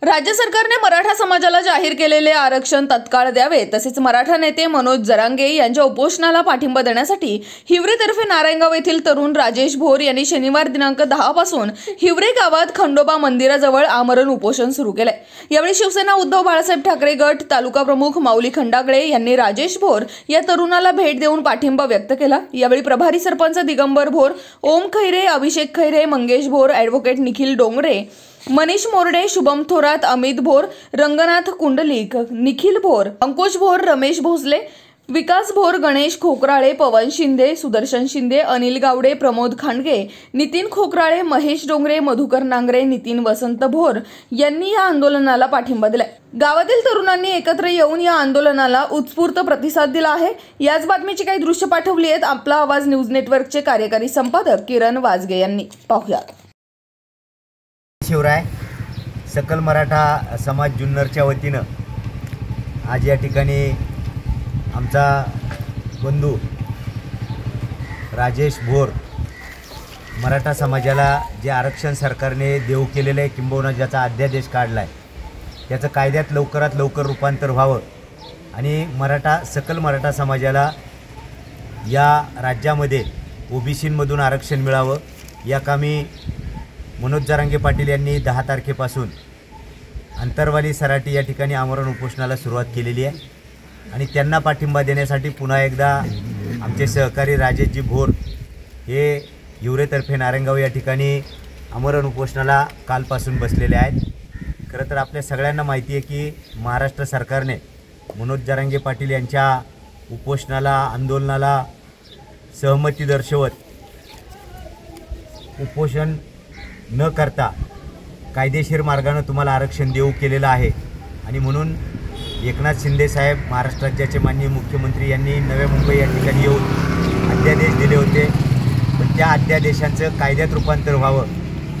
राज्य सरकारने मराठा समाजाला जाहीर केलेले आरक्षण तत्काळ द्यावे, तसेच मराठा नेते मनोज जरांगे यांच्या उपोषणाला पाठिंबा देण्यासाठी हिवरेतर्फे नारायणगाव येथील तरुण राजेश भोर यांनी शनिवार दिनांक 10 पासून हिवरे गावात खंडोबा मंदिराजवळ आमरण उपोषण सुरू केले। यावेळी शिवसेना उद्धव बाळासाहेब ठाकरे गट तालुका प्रमुख माऊली खंडागळे यांनी राजेश भोर या तरुणाला भेट देऊन पाठिंबा व्यक्त केला। यावेळी प्रभारी सरपंच दिगंबर भोर, ओम खैरे, अभिषेक खैरे, मंगेश भोर, ॲडव्होकेट निखिल डोंगरे, मनीष मोरडे, शुभम थोरात, अमित भोर, रंगनाथ कुंडलिक, निखिल भोर, अंकुश भोर, रमेश भोसले, विकास भोर, गणेश खोकराळे, पवन शिंदे, सुदर्शन शिंदे, अनिल गावडे, प्रमोद खांडगे, नितीन खोकराळे, महेश डोंगरे, मधुकर नांगरे, नितीन वसंत भोर यांनी या आंदोलनाला पाठिंबा दिलाय। गावातील तरुणांनी एकत्र येऊन या आंदोलनाला उत्स्फूर्त प्रतिसाद दिला आहे। याच बातमीची काही दृश्य पाठवली आहेत आपला आवाज न्यूज नेटवर्कचे कार्यकारी संपादक किरण वाजगे यांनी। पाहूया। शिवराय सकल मराठा समाज जुन्नरच्या वतीनं आज या ठिकाणी आमचा बंधू राजेश भोर मराठा समाजाला जे आरक्षण सरकारने देऊ केलेलं आहे किंबहुना ज्याचा अध्यादेश काढला आहे त्याचं कायद्यात लवकरात लवकर रूपांतर व्हावं आणि सकल मराठा समाजाला या राज्यामध्ये ओबीसीमधून आरक्षण मिळावं या कामी मनोज जरांगे पाटील यांनी 10 तारखेपासून अंतरवाली सराटी या ठिकाणी आमरण उपोषणाला सुरुवात केलेली आहे आणि त्यांना पाठिंबा देण्यासाठी पुन्हा एकदा आमचे सहकारी राजेशजी भोर हे हिवरेतर्फे नारायणगाव या ठिकाणी आमरण उपोषणाला कालपासून बसलेले आहेत। खरं तर आपल्या सगळ्यांना माहिती आहे की महाराष्ट्र सरकारने मनोज जरांगे पाटील यांच्या उपोषणाला आंदोलनाला सहमती दर्शवत उपोषण न करता कायदेशीर मार्गाने तुम्हाला आरक्षण देऊ केलेलं आहे आणि म्हणून एकनाथ शिंदे साहेब महाराष्ट्र राज्याचे माननीय मुख्यमंत्री यांनी नवी मुंबई या ठिकाणी येऊन अध्यादेश दिले होते, पण त्या अध्यादेशांचं कायद्यात रूपांतर व्हावं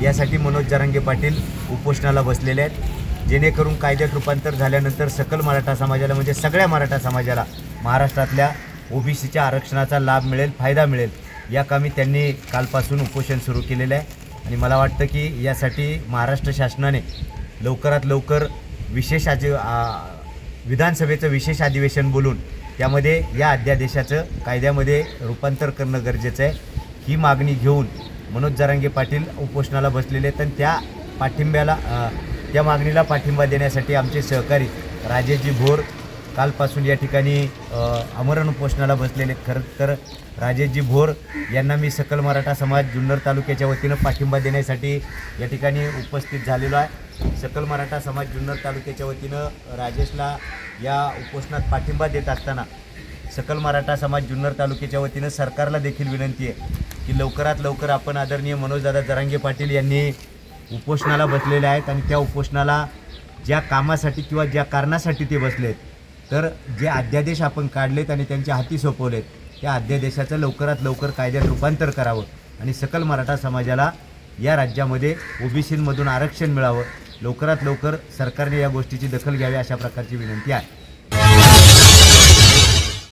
यासाठी मनोज जरांगे पाटील उपोषणाला बसलेले आहेत, जेणेकरून कायद्यात रूपांतर झाल्यानंतर सकल मराठा समाजाला म्हणजे सगळ्या मराठा समाजाला महाराष्ट्रातल्या ओबीसीच्या आरक्षणाचा लाभ मिळेल, फायदा मिळेल या कामी त्यांनी कालपासून उपोषण सुरू केलेलं आहे आणि मला वाटतं की यासाठी महाराष्ट्र शासनाने लवकरात लवकर विधानसभेचं विशेष अधिवेशन बोलून त्यामध्ये या अध्यादेशाचं कायद्यामध्ये रूपांतर करणं गरजेचं आहे। ही मागणी घेऊन मनोज जरांगे पाटील उपोषणाला बसलेले आहेत आणि त्या मागणीला पाठिंबा देण्यासाठी आमचे सहकारी राजेशजी भोर कालपासून या ठिकाणी आमरण उपोषणाला बसलेले आहेत। खरं तर राजेशजी भोर यांना मी सकल मराठा समाज जुन्नर तालुक्याच्या वतीनं पाठिंबा देण्यासाठी या ठिकाणी उपस्थित झालेलो आहे। सकल मराठा समाज जुन्नर तालुक्याच्या वतीनं राजेशला या उपोषणात पाठिंबा देत असताना सकल मराठा समाज जुन्नर तालुक्याच्या वतीनं सरकारला देखील विनंती आहे की लवकरात लवकर आपण आदरणीय मनोजदादा जरांगे पाटील यांनी उपोषणाला बसलेले आहेत आणि त्या उपोषणाला ज्या कामासाठी किंवा ज्या कारणासाठी ते बसलेत तर जे अध्यादेश आपण काढलेत आणि त्यांच्या हाती सोपवलेत त्या अध्यादेशाचं लवकरात लवकर कायद्यात रूपांतर करावं आणि सकल मराठा समाजाला या राज्यामध्ये ओबीसीमधून आरक्षण मिळावं, लवकरात लवकर सरकारने या गोष्टीची दखल घ्यावी अशा प्रकारची विनंती आहे।